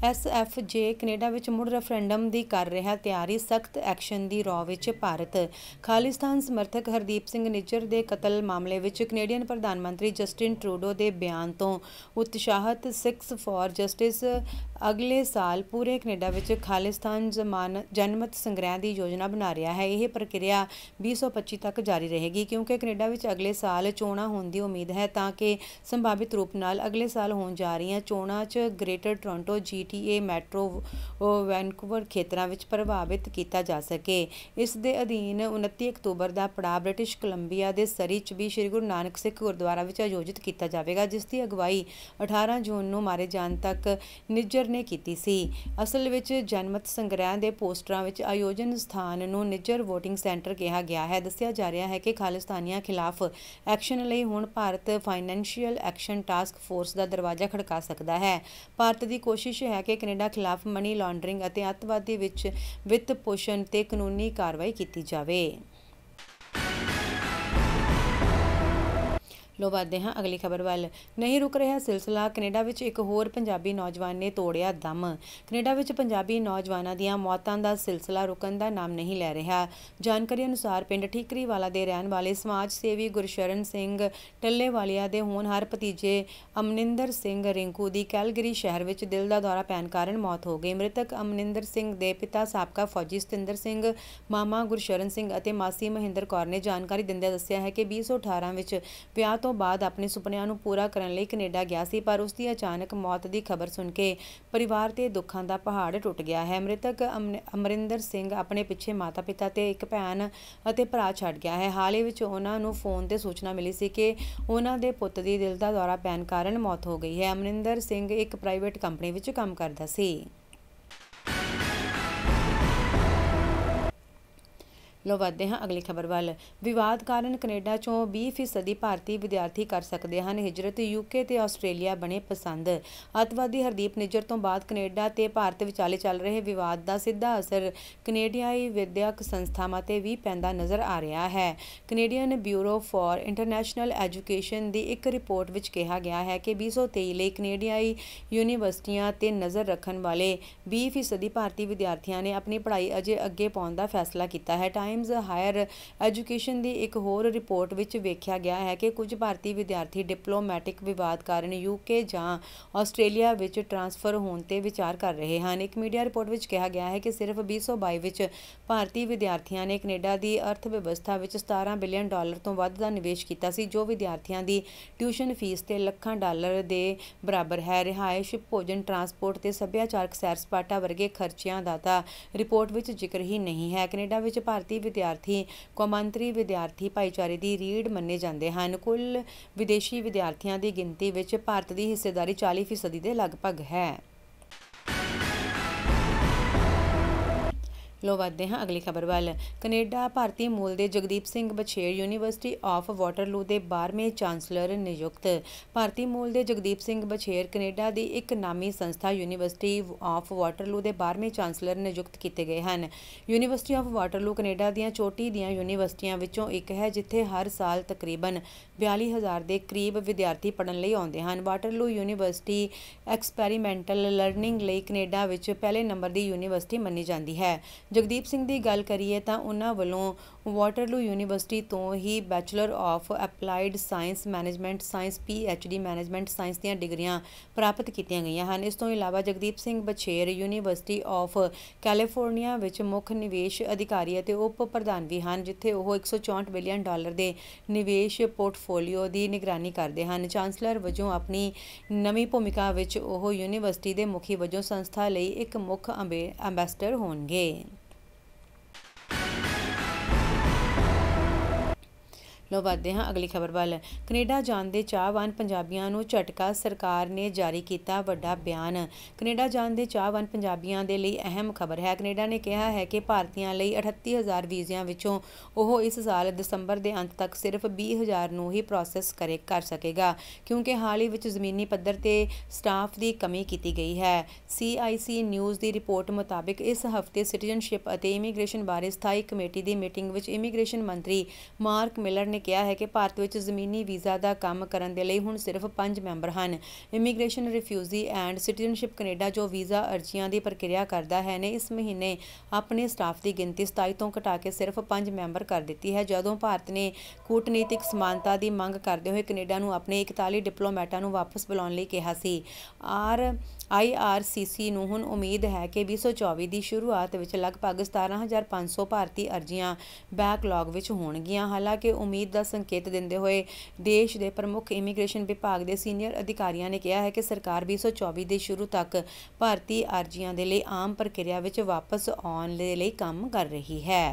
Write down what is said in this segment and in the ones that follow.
SFJ Canada ਵਿੱਚ ਮੁੜ referendum ਦੀ ਕਰ ਰਿਹਾ ਤਿਆਰੀ, ਸਖਤ ਐਕਸ਼ਨ ਦੀ ਰੌ ਵਿੱਚ ਭਾਰਤ। ਖਾਲਿਸਤਾਨ ਸਮਰਥਕ ਹਰਦੀਪ ਸਿੰਘ ਨਿੱਜਰ ਦੇ ਕਤਲ ਮਾਮਲੇ ਵਿੱਚ ਕੈਨੇਡੀਅਨ ਪ੍ਰਧਾਨ ਮੰਤਰੀ ਜਸਟਿਨ ਟਰੂਡੋ ਦੇ ਬਿਆਨ ਤੋਂ ਉਤਸ਼ਾਹਤ ਸਿੱਖਸ ਫਾਰ ਜਸਟਿਸ ਅਗਲੇ ਸਾਲ ਪੂਰੇ ਕੈਨੇਡਾ ਵਿੱਚ ਖਾਲਿਸਤਾਨ ਜਨਮਤ ਸੰਗ੍ਰਹਿ ਦੀ ਯੋਜਨਾ ਬਣਾ ਰਿਹਾ ਹੈ। ਇਹ ਪ੍ਰਕਿਰਿਆ 2025 ਤੱਕ ਜਾਰੀ ਰਹੇਗੀ ਕਿਉਂਕਿ ਕੈਨੇਡਾ ਵਿੱਚ ਅਗਲੇ ਸਾਲ ਚੋਣਾਂ ਹੋਣ ਦੀ ਉਮੀਦ ਹੈ ਤਾਂ ਕਿ ਸੰਭਾਵਿਤ ਰੂਪ ਨਾਲ ਅਗਲੇ ਸਾਲ ਹੋਣ ਜਾ ਰਹੀਆਂ ਚੋਣਾਂ 'ਚ greater Toronto GTA metro Vancouver ਖੇਤਰਾਂ ਵਿੱਚ ਪ੍ਰਭਾਵਿਤ ਕੀਤਾ ਜਾ ਸਕੇ। ਇਸ ਦੇ ਅਧੀਨ 29 ਅਕਤੂਬਰ ਦਾ ਪੜਾਅ ਬ੍ਰਿਟਿਸ਼ ਕੋਲੰਬੀਆ ਦੇ ਸਰੀ 'ਚ ਵੀ ਸ਼੍ਰੀ ਗੁਰੂ ਨਾਨਕ ਸਿੱਖ ਗੁਰਦੁਆਰਾ ਵਿੱਚ ਆਯੋਜਿਤ ਕੀਤਾ ਜਾਵੇਗਾ, ਜਿਸ ਦੀ ਅਗਵਾਈ 18 ਜੂਨ ਨੂੰ ਮਾਰੇ ਜਾਣ ਤੱਕ ਨਿੱਜਰ ਨੇ ਕੀਤੀ ਸੀ। ਅਸਲ ਵਿੱਚ ਜਨਮਤ ਸੰਗ੍ਰਹਿ ਦੇ ਪੋਸਟਰਾਂ ਵਿੱਚ ਆਯੋਜਨ ਸਥਾਨ ਨੂੰ ਨਿੱਜਰ ਵੋਟਿੰਗ ਸੈਂਟਰ ਕਿਹਾ ਗਿਆ ਹੈ। ਦੱਸਿਆ ਜਾ ਰਿਹਾ ਹੈ ਕਿ ਖਾਲਿਸਤਾਨੀਆਂ ਖਿਲਾਫ ਐਕਸ਼ਨ ਲਈ ਹੁਣ Bharat financial action task force ਦਾ ਦਰਵਾਜ਼ਾ ਖੜਕਾ ਸਕਦਾ ਹੈ। ਭਾਰਤ ਦੀ ਕੋਸ਼ਿਸ਼ ਹੈ ਕਿ ਕੈਨੇਡਾ ਖਿਲਾਫ ਮਨੀ ਲਾਂਡਰਿੰਗ ਅਤੇ ਅੱਤਵਾਦੀ ਵਿੱਚ ਵਿੱਤ ਪੋਸ਼ਣ ਤੇ ਕਾਨੂੰਨੀ ਕਾਰਵਾਈ ਕੀਤੀ ਜਾਵੇ। ਲੋ ਵਧਦੇ ਹਾਂ ਅਗਲੀ ਖਬਰ ਵੱਲ। ਨਹੀਂ ਰੁਕ ਰਿਹਾ ਸਿਲਸਿਲਾ, ਕੈਨੇਡਾ ਵਿੱਚ ਇੱਕ ਹੋਰ ਪੰਜਾਬੀ ਨੌਜਵਾਨ ਨੇ ਤੋੜਿਆ ਦਮ। ਕੈਨੇਡਾ ਵਿੱਚ ਪੰਜਾਬੀ ਨੌਜਵਾਨਾਂ ਦੀਆਂ ਮੌਤਾਂ ਦਾ ਸਿਲਸਿਲਾ ਰੁਕਣ ਦਾ ਨਾਮ ਨਹੀਂ ਲੈ ਰਿਹਾ। ਜਾਣਕਾਰੀ ਅਨੁਸਾਰ ਪਿੰਡ ਠੀਕਰੀਵਾਲਾ ਦੇ ਰਹਿਣ ਵਾਲੇ ਸਮਾਜ ਸੇਵੀ ਗੁਰਸ਼ਰਨ ਸਿੰਘ ਟੱਲੇਵਾਲੀਆ ਦੇ ਹੋਣਹਾਰ ਭਤੀਜੇ ਅਮਨਿੰਦਰ ਸਿੰਘ ਰਿੰਕੂ ਦੀ ਕੈਲਗਰੀ ਸ਼ਹਿਰ ਵਿੱਚ ਦਿਲ ਦਾ ਦੌਰਾ ਪੈਣ ਕਾਰਨ ਮੌਤ ਹੋ ਗਈ। ਮ੍ਰਿਤਕ ਅਮਨਿੰਦਰ ਸਿੰਘ ਦੇ ਪਿਤਾ ਸਾਬਕਾ ਫੌਜੀ ਸਤਿੰਦਰ ਸਿੰਘ, ਮਾਮਾ ਗੁਰਸ਼ਰਨ ਸਿੰਘ ਅਤੇ ਮਾਸੀ ਮਹਿੰਦਰ ਕੌਰ ਨੇ ਜਾਣਕਾਰੀ ਦਿੰਦਿਆਂ ਦੱਸਿਆ ਹੈ ਕਿ 2018 ਵਿੱਚ ਵਿਆਹ ਤੋਂ ਬਾਅਦ ਆਪਣੇ ਸੁਪਨਿਆਂ ਨੂੰ ਪੂਰਾ ਕਰਨ ਲਈ ਕੈਨੇਡਾ ਗਿਆ ਸੀ, ਪਰ ਉਸ ਦੀ ਅਚਾਨਕ ਮੌਤ ਦੀ ਖਬਰ ਸੁਣ ਕੇ ਪਰਿਵਾਰ ਤੇ ਦੁੱਖਾਂ ਦਾ ਪਹਾੜ ਟੁੱਟ ਗਿਆ ਹੈ। ਮ੍ਰਿਤਕ ਅਮਰਿੰਦਰ ਸਿੰਘ ਆਪਣੇ ਪਿੱਛੇ ਮਾਤਾ-ਪਿਤਾ ਤੇ ਇੱਕ ਭੈਣ ਅਤੇ ਭਰਾ ਛੱਡ ਗਿਆ ਹੈ। ਹਾਲ ਹੀ ਵਿੱਚ ਉਹਨਾਂ ਨੂੰ ਫੋਨ ਤੇ ਸੂਚਨਾ ਮਿਲੀ ਸੀ ਕਿ ਉਹਨਾਂ ਦੇ ਪੁੱਤ ਦੀ ਦਿਲ ਦਾ ਦੌਰਾ ਪੈਣ ਕਾਰਨ ਮੌਤ ਹੋ ਗਈ ਹੈ। ਅਮਰਿੰਦਰ ਸਿੰਘ ਇੱਕ ਪ੍ਰਾਈਵੇਟ ਕੰਪਨੀ ਵਿੱਚ ਕੰਮ ਕਰਦਾ ਸੀ। ਲੋ ਵਧਦੇ ਹਾਂ ਅਗਲੀ ਖਬਰ ਵੱਲ। ਵਿਵਾਦ ਕਾਰਨ ਕੈਨੇਡਾ 'ਚੋਂ 20% ਭਾਰਤੀ ਵਿਦਿਆਰਥੀ ਕਰ ਸਕਦੇ ਹਨ ਹਿਜਰਤ, UK ਤੇ ਆਸਟ੍ਰੇਲੀਆ ਬਣੇ ਪਸੰਦ। ਅੱਤਵਾਦੀ ਹਰਦੀਪ ਨਿੱਜਰ ਤੋਂ ਬਾਅਦ ਕੈਨੇਡਾ ਤੇ ਭਾਰਤ ਵਿਚਾਲੇ ਚੱਲ ਰਹੇ ਵਿਵਾਦ ਦਾ ਸਿੱਧਾ ਅਸਰ ਕੈਨੇਡੀਆਈ ਵਿਦਿਅਕ ਸੰਸਥਾਵਾਂ ਤੇ ਵੀ ਪੈਂਦਾ ਨਜ਼ਰ ਆ ਰਿਹਾ ਹੈ। Canadian bureau for international education ਦੀ ਇੱਕ ਰਿਪੋਰਟ ਵਿੱਚ ਕਿਹਾ ਗਿਆ ਹੈ ਕਿ 2023 ਲਈ ਕੈਨੇਡੀਆਈ ਯੂਨੀਵਰਸਿਟੀਆਂ ਤੇ ਨਜ਼ਰ ਰੱਖਣ ਵਾਲੇ 20% ਭਾਰਤੀ ਵਿਦਿਆਰਥੀਆਂ ਨੇ ਆਪਣੀ ਪੜ੍ਹਾਈ ਅਜੇ ਅੱਗੇ ਪਾਉਣ ਦਾ ਫੈਸਲਾ ਕੀਤਾ ਹੈ। ਹਾਇਰ ਐਜੂਕੇਸ਼ਨ ਦੀ ਇੱਕ ਹੋਰ ਰਿਪੋਰਟ ਵਿੱਚ ਵੇਖਿਆ ਗਿਆ ਹੈ ਕਿ ਕੁਝ ਭਾਰਤੀ ਵਿਦਿਆਰਥੀ ਡਿਪਲੋਮੈਟਿਕ ਵਿਵਾਦ ਕਾਰਨ UK ਜਾਂ ਆਸਟ੍ਰੇਲੀਆ ਵਿੱਚ ਟ੍ਰਾਂਸਫਰ ਹੋਣ ਤੇ ਵਿਚਾਰ ਕਰ ਰਹੇ ਹਨ। ਇੱਕ ਮੀਡੀਆ ਰਿਪੋਰਟ ਵਿੱਚ ਕਿਹਾ ਗਿਆ ਹੈ ਕਿ ਸਿਰਫ 2022 ਵਿੱਚ ਭਾਰਤੀ ਵਿਦਿਆਰਥੀਆਂ ਨੇ ਕੈਨੇਡਾ ਦੀ ਅਰਥ ਵਿਵਸਥਾ ਵਿੱਚ $17 ਬਿਲੀਅਨ ਤੋਂ ਵੱਧ ਦਾ ਨਿਵੇਸ਼ ਕੀਤਾ ਸੀ, ਜੋ ਵਿਦਿਆਰਥੀਆਂ ਦੀ ਟਿਊਸ਼ਨ ਫੀਸ ਤੇ ਲੱਖਾਂ ਡਾਲਰ ਦੇ ਬਰਾਬਰ ਹੈ। ਰਿਹਾਇਸ਼, ਭੋਜਨ, ਟਰਾਂਸਪੋਰਟ ਤੇ ਸੱਭਿਆਚਾਰਕ ਸੈਰ ਸਪਾਟਾ ਵਰਗੇ ਖਰਚਿਆਂ ਦਾ ਤਾਂ ਰਿਪੋਰਟ ਵਿੱਚ ਜ਼ਿਕਰ ਹੀ ਨਹੀਂ ਹੈ। ਕੈਨੇਡਾ ਵਿੱਚ ਭਾਰਤੀ ਵਿਦਿਆਰਥੀ ਕੌਮਾਂਤਰੀ ਵਿਦਿਆਰਥੀ ਭਾਈਚਾਰੇ ਦੀ ਰੀੜ ਮੰਨੇ ਜਾਂਦੇ ਹਨ। ਕੁੱਲ ਵਿਦੇਸ਼ੀ ਵਿਦਿਆਰਥੀਆਂ ਦੀ ਗਿਣਤੀ ਵਿੱਚ ਭਾਰਤ ਦੀ ਹਿੱਸੇਦਾਰੀ 40% ਦੇ ਲਗਭਗ ਹੈ। ਲੋ ਵਧਦੇ ਹਾਂ ਅਗਲੀ ਖਬਰ ਵੱਲ। ਕੈਨੇਡਾ ਭਾਰਤੀ ਮੂਲ ਦੇ Jagdeep Singh Bachher university of Waterloo ਦੇ 12ਵੇਂ ਚਾਂਸਲਰ ਨਿਯੁਕਤ। ਭਾਰਤੀ ਮੂਲ ਦੇ ਜਗਦੀਪ ਸਿੰਘ ਬਛੇਰ ਕੈਨੇਡਾ ਦੀ ਇੱਕ ਨਾਮੀ ਸੰਸਥਾ ਯੂਨੀਵਰਸਿਟੀ ਆਫ ਵਾਟਰਲੂ ਦੇ 12ਵੇਂ ਚਾਂਸਲਰ ਨਿਯੁਕਤ ਕੀਤੇ ਗਏ ਹਨ। ਯੂਨੀਵਰਸਿਟੀ ਆਫ ਵਾਟਰਲੂ ਕੈਨੇਡਾ ਦੀਆਂ ਚੋਟੀ ਦੀਆਂ ਯੂਨੀਵਰਸਿਟੀਆਂ ਵਿੱਚੋਂ ਇੱਕ ਹੈ, ਜਿੱਥੇ ਹਰ ਸਾਲ ਤਕਰੀਬਨ 42,000 ਦੇ ਕਰੀਬ ਵਿਦਿਆਰਥੀ ਪੜ੍ਹਨ ਲਈ ਆਉਂਦੇ ਹਨ। ਵਾਟਰਲੂ ਯੂਨੀਵਰਸਿਟੀ ਐਕਸਪੈਰੀਮੈਂਟਲ ਲਰਨਿੰਗ ਲਈ ਕੈਨੇਡਾ ਵਿੱਚ ਪਹਿਲੇ ਨੰਬਰ ਦੀ ਯੂਨੀਵਰਸਿਟੀ ਮੰਨੀ ਜਾਂਦੀ ਹੈ। ਜਗਦੀਪ ਸਿੰਘ ਦੀ ਗੱਲ ਕਰੀਏ ਤਾਂ ਉਹਨਾਂ ਵੱਲੋਂ ਵਾਟਰਲੂ ਯੂਨੀਵਰਸਿਟੀ ਤੋਂ ਹੀ bachelor of applied science management science, PhD management science ਦੀਆਂ ਡਿਗਰੀਆਂ ਪ੍ਰਾਪਤ ਕੀਤੀਆਂ ਗਈਆਂ ਹਨ। ਇਸ ਤੋਂ ਇਲਾਵਾ Jagdeep Singh Bachher university of California ਵਿੱਚ ਮੁੱਖ ਨਿਵੇਸ਼ ਅਧਿਕਾਰੀ ਅਤੇ ਉਪ ਪ੍ਰਧਾਨ ਵੀ ਹਨ, ਜਿੱਥੇ ਉਹ $164 ਬਿਲੀਅਨ ਦੇ ਨਿਵੇਸ਼ ਪੋਰਟਫੋਲੀਓ ਦੀ ਨਿਗਰਾਨੀ ਕਰਦੇ ਹਨ। ਚਾਂਸਲਰ ਵਜੋਂ ਆਪਣੀ ਨਵੀਂ ਭੂਮਿਕਾ ਵਿੱਚ ਉਹ ਯੂਨੀਵਰਸਿਟੀ ਦੇ ਮੁਖੀ ਵਜੋਂ ਸੰਸਥਾ ਲਈ ਇੱਕ ਮੁੱਖ ਅੰਬੈਸਡਰ ਹੋਣਗੇ। ਲੋ ਵਧਦੇ ਹਾਂ ਅਗਲੀ ਖਬਰ ਵੱਲ। ਕੈਨੇਡਾ ਜਾਣ ਦੇ ਚਾਹਵਾਨ ਪੰਜਾਬੀਆਂ ਨੂੰ ਝਟਕਾ, ਸਰਕਾਰ ਨੇ ਜਾਰੀ ਕੀਤਾ ਵੱਡਾ ਬਿਆਨ। ਕੈਨੇਡਾ ਜਾਣ ਦੇ ਚਾਹਵਾਨ ਪੰਜਾਬੀਆਂ ਦੇ ਲਈ ਅਹਿਮ ਖਬਰ ਹੈ। ਕੈਨੇਡਾ ਨੇ ਕਿਹਾ ਹੈ ਕਿ ਭਾਰਤੀਆਂ ਲਈ 38,000 ਵੀਜ਼ਿਆਂ ਵਿੱਚੋਂ ਉਹ ਇਸ ਸਾਲ ਦਸੰਬਰ ਦੇ ਅੰਤ ਤੱਕ ਸਿਰਫ 20,000 ਨੂੰ ਹੀ ਪ੍ਰੋਸੈਸ ਕਰ ਸਕੇਗਾ, ਕਿਉਂਕਿ ਹਾਲ ਹੀ ਵਿੱਚ ਜ਼ਮੀਨੀ ਪੱਧਰ ਤੇ ਸਟਾਫ ਦੀ ਕਮੀ ਕੀਤੀ ਗਈ ਹੈ। CIC ਨਿਊਜ਼ ਦੀ ਰਿਪੋਰਟ ਮੁਤਾਬਿਕ ਇਸ ਹਫ਼ਤੇ ਸਿਟੀਜ਼ਨਸ਼ਿਪ ਅਤੇ ਇਮੀਗ੍ਰੇਸ਼ਨ ਬਾਰੇ ਸਥਾਈ ਕਮੇਟੀ ਦੀ ਮੀਟਿੰਗ ਵਿੱਚ ਇਮੀਗ੍ਰੇਸ਼ਨ ਮੰਤਰੀ ਮਾਰਕ ਮਿਲਰ ਨੇ ने कहा है कि ਭਾਰਤ ਵਿੱਚ ਜ਼ਮੀਨੀ ਵੀਜ਼ਾ ਦਾ ਕੰਮ ਕਰਨ ਦੇ ਲਈ ਹੁਣ ਸਿਰਫ 5 ਮੈਂਬਰ ਹਨ। Immigration, refugee and citizenship Canada ਜੋ ਵੀਜ਼ਾ ਅਰਜ਼ੀਆਂ ਦੀ ਪ੍ਰਕਿਰਿਆ ਕਰਦਾ ਹੈ ਨੇ ਇਸ ਮਹੀਨੇ ਆਪਣੇ ਸਟਾਫ ਦੀ ਗਿਣਤੀ 27 ਤੋਂ ਘਟਾ ਕੇ ਸਿਰਫ 5 ਮੈਂਬਰ ਕਰ ਦਿੱਤੀ ਹੈ। ਜਦੋਂ ਭਾਰਤ ਨੇ ਕੂਟਨੀਤਿਕ ਸਮਾਨਤਾ ਦੀ ਮੰਗ ਕਰਦੇ ਹੋਏ ਕੈਨੇਡਾ ਨੂੰ ਆਪਣੇ 41 ਡਿਪਲੋਮੈਟਾਂ ਨੂੰ ਵਾਪਸ ਬੁਲਾਉਣ ਲਈ ਕਿਹਾ ਸੀ। IRCC ਨੂੰ ਹੁਣ ਉਮੀਦ ਹੈ ਕਿ 2024 ਦੀ ਸ਼ੁਰੂਆਤ ਵਿੱਚ ਲਗਭਗ 17,500 ਭਾਰਤੀ ਅਰਜ਼ੀਆਂ ਬੈਕਲੌਗ ਵਿੱਚ ਹੋਣਗੀਆਂ। ਹਾਲਾਂਕਿ ਉਮੀਦ ਦਾ ਸੰਕੇਤ ਦਿੰਦੇ ਹੋਏ ਦੇਸ਼ ਦੇ ਪ੍ਰਮੁੱਖ ਇਮੀਗ੍ਰੇਸ਼ਨ ਵਿਭਾਗ ਦੇ ਸੀਨੀਅਰ ਅਧਿਕਾਰੀਆਂ ਨੇ ਕਿਹਾ ਹੈ ਕਿ ਸਰਕਾਰ 2024 ਦੇ ਸ਼ੁਰੂ ਤੱਕ ਭਾਰਤੀ ਅਰਜ਼ੀਆਂ ਦੇ ਲਈ ਆਮ ਪ੍ਰਕਿਰਿਆ ਵਿੱਚ ਵਾਪਸ ਆਉਣ ਦੇ ਲਈ ਕੰਮ ਕਰ ਰਹੀ ਹੈ।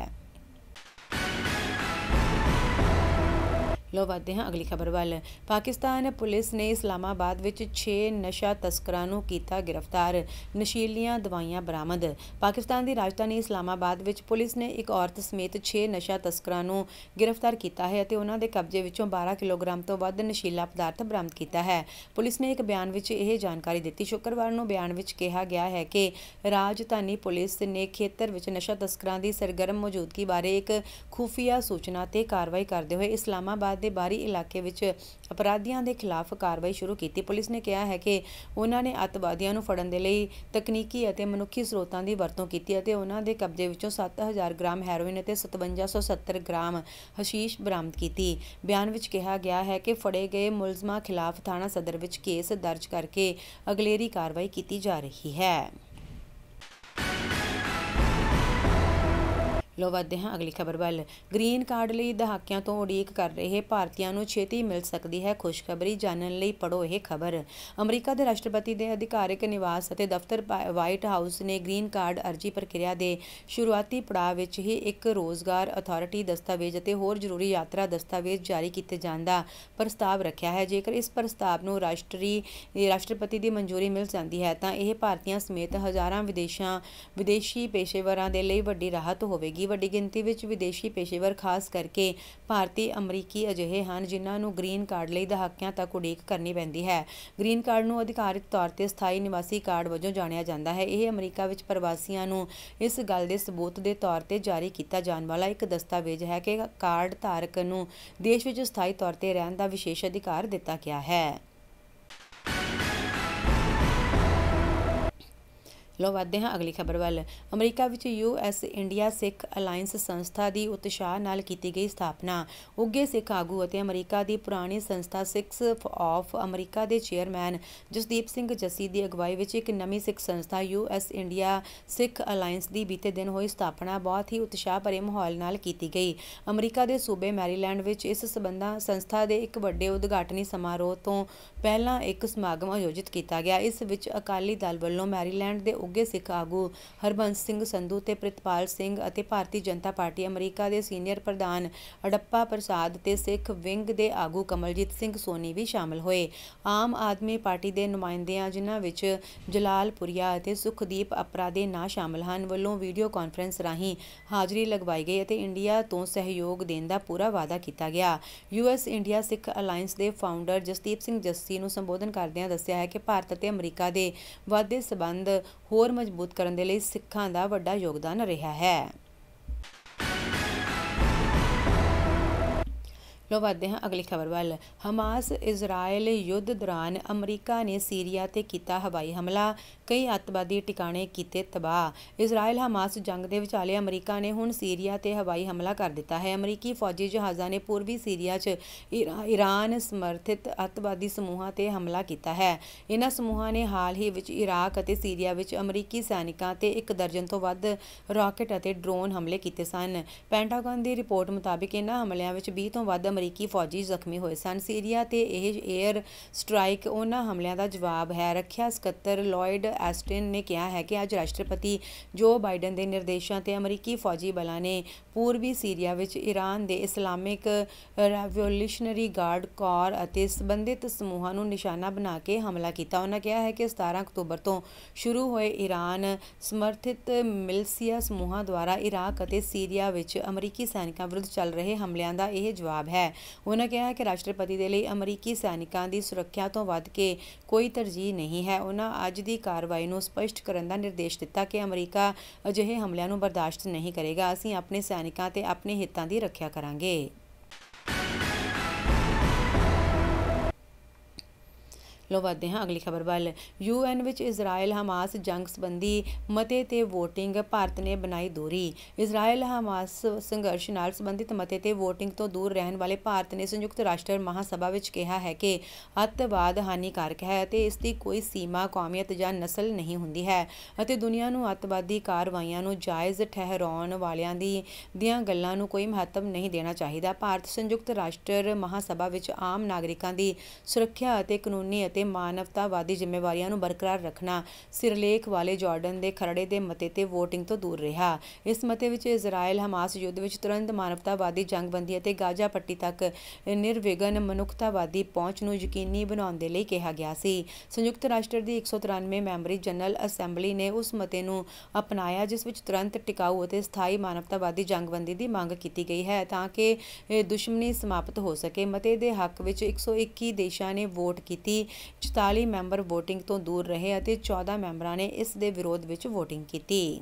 ਲੋ ਵਧਦੇ ਹਾਂ ਅਗਲੀ ਖਬਰ ਵੱਲ। ਪਾਕਿਸਤਾਨ ਪੁਲਿਸ ਨੇ ਇਸਲਾਮਾਬਾਦ ਵਿੱਚ 6 ਨਸ਼ਾ ਤਸਕਰਾਂ ਨੂੰ ਕੀਤਾ ਗ੍ਰਿਫਤਾਰ। ਨਸ਼ੀਲੀਆਂ ਦਵਾਈਆਂ ਬਰਾਮਦ। ਪਾਕਿਸਤਾਨ ਦੀ ਰਾਜਧਾਨੀ ਇਸਲਾਮਾਬਾਦ ਵਿੱਚ ਪੁਲਿਸ ਨੇ ਇੱਕ ਔਰਤ ਸਮੇਤ 6 ਨਸ਼ਾ ਤਸਕਰਾਂ ਨੂੰ ਗ੍ਰਿਫਤਾਰ ਕੀਤਾ ਹੈ ਅਤੇ ਉਹਨਾਂ ਦੇ ਕਬਜ਼ੇ ਵਿੱਚੋਂ 12 ਕਿਲੋਗ੍ਰਾਮ ਤੋਂ ਵੱਧ ਨਸ਼ੀਲਾ ਪਦਾਰਥ ਬਰਾਮਦ ਕੀਤਾ ਹੈ। ਪੁਲਿਸ ਨੇ ਇੱਕ ਬਿਆਨ ਵਿੱਚ ਇਹ ਜਾਣਕਾਰੀ ਦਿੱਤੀ। ਸ਼ੁੱਕਰਵਾਰ ਨੂੰ ਬਿਆਨ ਵਿੱਚ ਕਿਹਾ ਗਿਆ ਹੈ ਕਿ ਰਾਜਧਾਨੀ ਪੁਲਿਸ ਨੇ ਖੇਤਰ ਵਿੱਚ ਨਸ਼ਾ ਤਸਕਰਾਂ ਦੀ ਸਰਗਰਮ ਮੌਜੂਦਗੀ ਬਾਰੇ ਇੱਕ ਖੁਫੀਆ ਸੂਚਨਾ ਤੇ ਕਾਰਵਾਈ ਕਰਦੇ ਹੋਏ ਇਸਲਾਮਾਬਾਦ ਦੇ ਬਾਹਰੀ ਇਲਾਕੇ ਵਿੱਚ ਅਪਰਾਧੀਆਂ ਦੇ ਖਿਲਾਫ ਕਾਰਵਾਈ ਸ਼ੁਰੂ ਕੀਤੀ। ਪੁਲਿਸ ਨੇ ਕਿਹਾ ਹੈ ਕਿ ਉਹਨਾਂ ਨੇ ਅੱਤਵਾਦੀਆਂ ਨੂੰ ਫੜਨ ਦੇ ਲਈ ਤਕਨੀਕੀ ਅਤੇ ਮਨੁੱਖੀ ਸਰੋਤਾਂ ਦੀ ਵਰਤੋਂ ਕੀਤੀ ਅਤੇ ਉਹਨਾਂ ਦੇ ਕਬਜ਼ੇ ਵਿੱਚੋਂ 7,000 ਗ੍ਰਾਮ ਹੈਰੋਇਨ ਅਤੇ 5770 ਗ੍ਰਾਮ ਹਸ਼ੀਸ਼ ਬਰਾਮਦ ਕੀਤੀ। ਬਿਆਨ ਵਿੱਚ ਕਿਹਾ ਗਿਆ ਹੈ ਕਿ ਫੜੇ ਗਏ ਮੁਲਜ਼ਮਾਂ ਖਿਲਾਫ ਥਾਣਾ ਸਦਰ ਵਿੱਚ ਕੇਸ ਦਰਜ ਕਰਕੇ ਅਗਲੇਰੀ ਕਾਰਵਾਈ ਕੀਤੀ ਜਾ ਰਹੀ ਹੈ। ਲੋ ਵਧਦੇ ਹਾਂ ਅਗਲੀ ਖਬਰ ਵੱਲ। ਗ੍ਰੀਨ ਕਾਰਡ ਲਈ ਦਹਾਕਿਆਂ ਤੋਂ ਉਡੀਕ ਕਰ ਰਹੇ ਭਾਰਤੀਆਂ ਨੂੰ ਛੇਤੀ ਮਿਲ ਸਕਦੀ ਹੈ ਖੁਸ਼ਖਬਰੀ। ਜਾਣਨ ਲਈ ਪੜ੍ਹੋ ਇਹ ਖਬਰ। ਅਮਰੀਕਾ ਦੇ ਰਾਸ਼ਟਰਪਤੀ ਦੇ ਅਧਿਕਾਰਿਕ ਨਿਵਾਸ ਅਤੇ ਦਫ਼ਤਰ ਵਾਈਟ ਹਾਊਸ ਨੇ ਗ੍ਰੀਨ ਕਾਰਡ ਅਰਜ਼ੀ ਪ੍ਰਕਿਰਿਆ ਦੇ ਸ਼ੁਰੂਆਤੀ ਪੜਾਅ ਵਿੱਚ ਹੀ ਇੱਕ ਰੋਜ਼ਗਾਰ ਅਥਾਰਟੀ ਦਸਤਾਵੇਜ਼ ਅਤੇ ਹੋਰ ਜ਼ਰੂਰੀ ਯਾਤਰਾ ਦਸਤਾਵੇਜ਼ ਜਾਰੀ ਕੀਤੇ ਜਾਣ ਦਾ ਪ੍ਰਸਤਾਵ ਰੱਖਿਆ ਹੈ। ਜੇਕਰ ਇਸ ਪ੍ਰਸਤਾਵ ਨੂੰ ਰਾਸ਼ਟਰਪਤੀ ਦੀ ਮਨਜ਼ੂਰੀ ਮਿਲ ਜਾਂਦੀ ਹੈ ਤਾਂ ਇਹ ਭਾਰਤੀਆਂ ਸਮੇਤ ਹਜ਼ਾਰਾਂ ਵਿਦੇਸ਼ੀ ਪੇਸ਼ੇਵਰਾਂ ਦੇ ਲਈ ਵੱਡੀ ਰਾਹਤ ਹੋਵੇਗੀ। ਵੱਡੀ ਗਿਣਤੀ ਵਿੱਚ ਵਿਦੇਸ਼ੀ ਪੇਸ਼ੇਵਰ ਖਾਸ ਕਰਕੇ ਭਾਰਤੀ ਅਮਰੀਕੀ ਅਜਿਹੇ ਹਨ ਜਿਨ੍ਹਾਂ ਨੂੰ ਗ੍ਰੀਨ ਕਾਰਡ ਲਈ ਦਹਾਕਿਆਂ ਤੱਕ ਉਡੀਕ ਕਰਨੀ ਪੈਂਦੀ ਹੈ। ਗ੍ਰੀਨ ਕਾਰਡ ਨੂੰ ਅਧਿਕਾਰਿਤ ਤੌਰ ਤੇ ਸਥਾਈ ਨਿਵਾਸੀ ਕਾਰਡ ਵਜੋਂ ਜਾਣਿਆ ਜਾਂਦਾ ਹੈ। ਇਹ ਅਮਰੀਕਾ ਵਿੱਚ ਪ੍ਰਵਾਸੀਆਂ ਨੂੰ ਇਸ ਗੱਲ ਦੇ ਸਬੂਤ ਦੇ ਤੌਰ ਤੇ ਜਾਰੀ ਕੀਤਾ ਜਾਣ ਵਾਲਾ ਇੱਕ ਦਸਤਾਵੇਜ਼ ਹੈ ਕਿ ਕਾਰਡ ਧਾਰਕ ਨੂੰ ਦੇਸ਼ ਵਿੱਚ ਸਥਾਈ ਤੌਰ ਤੇ ਰਹਿਣ ਦਾ ਵਿਸ਼ੇਸ਼ ਅਧਿਕਾਰ ਦਿੱਤਾ ਗਿਆ ਹੈ। ਲੋ ਵਧਦੇ ਹਾਂ ਅਗਲੀ ਖਬਰ ਵੱਲ। ਅਮਰੀਕਾ ਵਿੱਚ US ਇੰਡੀਆ ਸਿੱਖ ਅਲਾਇੰਸ ਸੰਸਥਾ ਦੀ ਉਤਸ਼ਾਹ ਨਾਲ ਕੀਤੀ ਗਈ ਸਥਾਪਨਾ। ਉੱਘੇ ਸਿੱਖ ਆਗੂ ਅਤੇ ਅਮਰੀਕਾ ਦੀ ਪੁਰਾਣੀ ਸੰਸਥਾ ਸਿੱਖਸ ਆਫ ਅਮਰੀਕਾ ਦੇ ਚੇਅਰਮੈਨ ਜਸਦੀਪ ਸਿੰਘ ਜੱਸੀ ਦੀ ਅਗਵਾਈ ਵਿੱਚ ਇੱਕ ਨਵੀਂ ਸਿੱਖ ਸੰਸਥਾ US ਇੰਡੀਆ ਸਿੱਖ ਅਲਾਇੰਸ ਦੀ ਬੀਤੇ ਦਿਨ ਹੋਈ ਸਥਾਪਨਾ ਬਹੁਤ ਹੀ ਉਤਸ਼ਾਹ ਭਰੇ ਮਾਹੌਲ ਨਾਲ ਕੀਤੀ ਗਈ। ਅਮਰੀਕਾ ਦੇ ਸੂਬੇ ਮੈਰੀਲੈਂਡ ਵਿੱਚ ਇਸ ਸੰਸਥਾ ਦੇ ਇੱਕ ਵੱਡੇ ਉਦਘਾਟਨੀ ਸਮਾਰੋਹ ਤੋਂ ਪਹਿਲਾਂ ਇੱਕ ਸਮਾਗਮ ਆਯੋਜਿਤ ਕੀਤਾ ਗਿਆ। ਇਸ ਵਿੱਚ ਅਕਾਲੀ ਦਲ ਵੱਲੋਂ ਮੈਰੀਲੈਂਡ ਦੇ ਉੱਘੇ ਸਿੱਖ ਆਗੂ ਹਰਬੰਸ ਸਿੰਘ ਸੰਧੂ ਤੇ ਪ੍ਰਿਤਪਾਲ ਸਿੰਘ ਅਤੇ ਭਾਰਤੀ ਜਨਤਾ ਪਾਰਟੀ ਅਮਰੀਕਾ ਦੇ ਸੀਨੀਅਰ ਪ੍ਰਧਾਨ ਅੜੱਪਾ ਪ੍ਰਸਾਦ ਤੇ ਸਿੱਖ ਵਿੰਗ ਦੇ ਆਗੂ ਕਮਲਜੀਤ ਸਿੰਘ ਸੋਨੀ ਵੀ ਸ਼ਾਮਲ ਹੋਏ। ਆਮ ਆਦਮੀ ਪਾਰਟੀ ਦੇ ਨੁਮਾਇੰਦਿਆਂ ਜਿਨ੍ਹਾਂ ਵਿੱਚ ਜਲਾਲਪੁਰੀਆ ਅਤੇ ਸੁਖਦੀਪ ਅਪਰਾ ਦੇ ਨਾਂ ਸ਼ਾਮਲ ਹਨ ਵੱਲੋਂ ਵੀਡੀਓ ਕਾਨਫਰੰਸ ਰਾਹੀਂ ਹਾਜ਼ਰੀ ਲਗਵਾਈ ਗਈ ਅਤੇ ਇੰਡੀਆ ਤੋਂ ਸਹਿਯੋਗ ਦੇਣ ਦਾ ਪੂਰਾ ਵਾਅਦਾ ਕੀਤਾ ਗਿਆ। US ਇੰਡੀਆ ਸਿੱਖ ਅਲਾਇੰਸ ਦੇ ਫਾਊਂਡਰ ਜਸਦੀਪ ਸਿੰਘ ਜੱਸੀ ਨੂੰ ਸੰਬੋਧਨ ਕਰਦਿਆਂ ਦੱਸਿਆ ਹੈ ਕਿ ਭਾਰਤ ਅਤੇ ਅਮਰੀਕਾ ਦੇ ਵੱਧਦੇ ਸਬੰਧ ਹੋਰ ਮਜ਼ਬੂਤ ਕਰਨ ਦੇ ਲਈ ਸਿੱਖਾਂ ਦਾ ਵੱਡਾ ਯੋਗਦਾਨ ਰਿਹਾ ਹੈ। ਲੋ ਵਧਦੇ ਹਾਂ ਅਗਲੀ ਖਬਰ ਵੱਲ। ਹਮਾਸ ਇਜ਼ਰਾਈਲ ਯੁੱਧ ਦੌਰਾਨ ਅਮਰੀਕਾ ਨੇ ਸੀਰੀਆ ਤੇ ਕੀਤਾ ਹਵਾਈ ਹਮਲਾ। ਕਈ ਅੱਤਵਾਦੀ ਟਿਕਾਣੇ ਕੀਤੇ ਤਬਾਹ। ਇਜ਼ਰਾਈਲ ਹਮਾਸ ਜੰਗ ਦੇ ਵਿਚਾਲੇ ਅਮਰੀਕਾ ਨੇ ਹੁਣ ਸੀਰੀਆ ਤੇ ਹਵਾਈ ਹਮਲਾ ਕਰ ਦਿੱਤਾ ਹੈ। ਅਮਰੀਕੀ ਫੌਜੀ ਜਹਾਜ਼ਾਂ ਨੇ ਪੂਰਬੀ ਸੀਰੀਆ 'ਚ ਈਰਾਨ ਸਮਰਥਿਤ ਅੱਤਵਾਦੀ ਸਮੂਹਾਂ ਤੇ ਹਮਲਾ ਕੀਤਾ ਹੈ। ਇਹਨਾਂ ਸਮੂਹਾਂ ਨੇ ਹਾਲ ਹੀ ਵਿੱਚ ਇਰਾਕ ਅਤੇ ਸੀਰੀਆ ਵਿੱਚ ਅਮਰੀਕੀ ਸੈਨਿਕਾਂ ਤੇ 1 ਦਰਜਨ ਤੋਂ ਵੱਧ ਰਾਕੇਟ ਅਤੇ ਡਰੋਨ ਹਮਲੇ ਕੀਤੇ ਸਨ। ਪੈਂਟਾਗਨ ਦੀ ਰਿਪੋਰਟ ਮੁਤਾਬਿਕ ਇਹਨਾਂ ਹਮਲਿਆਂ ਵਿੱਚ 20 ਤੋਂ ਵੱਧ ਅਮਰੀਕੀ ਫੌਜੀ ਜ਼ਖਮੀ ਹੋਏ ਸਨ। ਸੀਰੀਆ ਤੇ ਇਹ ਏਅਰ ਸਟ੍ਰਾਈਕ ਉਹਨਾਂ ਹਮਲਿਆਂ ਦਾ ਜਵਾਬ ਹੈ। ਰੱਖਿਆ ਸਕੱਤਰ ਲੋਇਡ ਐਸਟਨ ਨੇ ਕਿਹਾ ਹੈ ਕਿ ਅੱਜ ਰਾਸ਼ਟਰਪਤੀ ਜੋ ਬਾਈਡਨ ਦੇ ਨਿਰਦੇਸ਼ਾਂ ਤੇ ਅਮਰੀਕੀ ਫੌਜੀ ਬਲਾਂ ਨੇ ਪੂਰਬੀ ਸੀਰੀਆ ਵਿੱਚ ਈਰਾਨ ਦੇ ਇਸਲਾਮਿਕ ਰੈਵੋਲਿਊਸ਼ਨਰੀ ਗਾਰਡ ਕੋਰ ਅਤੇ ਸੰਬੰਧਿਤ ਸਮੂਹਾਂ ਨੂੰ ਨਿਸ਼ਾਨਾ ਬਣਾ ਕੇ ਹਮਲਾ ਕੀਤਾ। ਉਹਨਾਂ ਕਿਹਾ ਹੈ ਕਿ 17 ਅਕਤੂਬਰ ਤੋਂ ਸ਼ੁਰੂ ਹੋਏ ਈਰਾਨ ਸਮਰਥਿਤ ਮਿਲਸੀਆ ਸਮੂਹਾਂ ਦੁਆਰਾ ਇਰਾਕ ਅਤੇ ਸੀਰੀਆ ਵਿੱਚ ਅਮਰੀਕੀ ਸੈਨਿਕਾਂ ਵਿਰੁੱਧ ਚੱਲ ਰਹੇ ਹਮਲਿਆਂ ਦਾ ਇਹ ਜਵਾਬ ਹੈ। ਉਹਨਾਂ ਕਿਹਾ ਕਿ ਰਾਸ਼ਟਰਪਤੀ ਦੇ ਲਈ ਅਮਰੀਕੀ ਸੈਨਿਕਾਂ ਦੀ ਸੁਰੱਖਿਆ ਤੋਂ ਵੱਧ ਕੇ ਕੋਈ ਤਰਜੀਹ ਨਹੀਂ ਹੈ। ਉਹਨਾਂ ਅੱਜ ਦੀ ਕਾਰਵਾਈ ਨੂੰ ਸਪਸ਼ਟ ਕਰਨ ਦਾ ਨਿਰਦੇਸ਼ ਦਿੱਤਾ ਕਿ ਅਮਰੀਕਾ ਅਜਿਹੇ ਹਮਲਿਆਂ ਨੂੰ ਬਰਦਾਸ਼ਤ ਨਹੀਂ ਕਰੇਗਾ। ਅਸੀਂ ਆਪਣੇ ਸੈਨਿਕਾਂ ਤੇ ਆਪਣੇ ਹਿੱਤਾਂ ਦੀ ਰੱਖਿਆ ਕਰਾਂਗੇ। ਲੋ ਵਧਦੇ ਹਾਂ ਅਗਲੀ ਖਬਰ ਵੱਲ। UN ਵਿੱਚ ਇਜ਼ਰਾਈਲ ਹਮਾਸ ਜੰਗ ਸੰਬੰਧੀ ਮਤੇ ਤੇ ਵੋਟਿੰਗ, ਭਾਰਤ ਨੇ ਬਣਾਈ ਦੂਰੀ। ਇਜ਼ਰਾਈਲ ਹਮਾਸ ਸੰਘਰਸ਼ ਨਾਲ ਸੰਬੰਧਿਤ ਮਤੇ ਤੇ ਵੋਟਿੰਗ ਤੋਂ ਦੂਰ ਰਹਿਣ ਵਾਲੇ ਭਾਰਤ ਨੇ ਸੰਯੁਕਤ ਰਾਸ਼ਟਰ ਮਹਾਸਭਾ ਵਿੱਚ ਕਿਹਾ ਹੈ ਕਿ ਅੱਤਵਾਦ ਹਾਨੀਕਾਰਕ ਹੈ ਅਤੇ ਇਸ ਦੀ ਕੋਈ ਸੀਮਾ, ਕੌਮੀਅਤ ਜਾਂ ਨਸਲ ਨਹੀਂ ਹੁੰਦੀ ਹੈ ਅਤੇ ਦੁਨੀਆ ਨੂੰ ਅੱਤਵਾਦੀ ਕਾਰਵਾਈਆਂ ਨੂੰ ਜਾਇਜ਼ ਠਹਿਰਾਉਣ ਵਾਲਿਆਂ ਦੀਆਂ ਗੱਲਾਂ ਨੂੰ ਕੋਈ ਮਹੱਤਵ ਨਹੀਂ ਦੇਣਾ ਚਾਹੀਦਾ। ਭਾਰਤ ਸੰਯੁਕਤ ਰਾਸ਼ਟਰ ਮਹਾਸਭਾ ਵਿੱਚ ਆਮ ਨਾਗਰਿਕਾਂ ਦੀ ਸੁਰੱਖਿਆ ਅਤੇ ਕਾਨੂੰਨੀ ਅਤੇ ਮਾਨਵਤਾਵਾਦੀ ਜ਼ਿੰਮੇਵਾਰੀਆਂ ਨੂੰ ਬਰਕਰਾਰ ਰੱਖਣਾ ਸਿਰਲੇਖ ਵਾਲੇ ਜਾਰਡਨ ਦੇ ਖਰੜੇ ਦੇ ਮਤੇ ਤੇ ਵੋਟਿੰਗ ਤੋਂ ਦੂਰ ਰਿਹਾ। ਇਸ ਮਤੇ ਵਿੱਚ ਇਜ਼ਰਾਈਲ ਹਮਾਸ ਯੁੱਧ ਵਿੱਚ ਤੁਰੰਤ ਮਾਨਵਤਾਵਾਦੀ ਜੰਗਬੰਦੀ ਅਤੇ ਗਾਜ਼ਾ ਪੱਟੀ ਤੱਕ ਨਿਰਵਿਘਨ ਮਨੁੱਖਤਾਵਾਦੀ ਪਹੁੰਚ ਨੂੰ ਯਕੀਨੀ ਬਣਾਉਣ ਦੇ ਲਈ ਕਿਹਾ ਗਿਆ ਸੀ। ਸੰਯੁਕਤ ਰਾਸ਼ਟਰ ਦੀ 193 ਮੈਂਬਰੀ ਜਨਰਲ ਅਸੈਂਬਲੀ ਨੇ ਉਸ ਮਤੇ ਨੂੰ ਅਪਣਾਇਆ ਜਿਸ ਵਿੱਚ ਤੁਰੰਤ, ਟਿਕਾਊ ਅਤੇ ਸਥਾਈ ਮਾਨਵਤਾਵਾਦੀ ਜੰਗਬੰਦੀ ਦੀ ਮੰਗ ਕੀਤੀ ਗਈ ਹੈ ਤਾਂ ਕਿ ਦੁਸ਼ਮਣੀ ਸਮਾਪਤ ਹੋ ਸਕੇ। ਮਤੇ ਦੇ ਹੱਕ ਵਿੱਚ 121 ਦੇਸ਼ਾਂ ਨੇ ਵੋਟ ਕੀਤੀ, 44 ਮੈਂਬਰ ਵੋਟਿੰਗ ਤੋਂ ਦੂਰ ਰਹੇ ਅਤੇ 14 ਮੈਂਬਰਾਂ ਨੇ ਇਸ ਦੇ ਵਿਰੋਧ ਵਿੱਚ ਵੋਟਿੰਗ ਕੀਤੀ।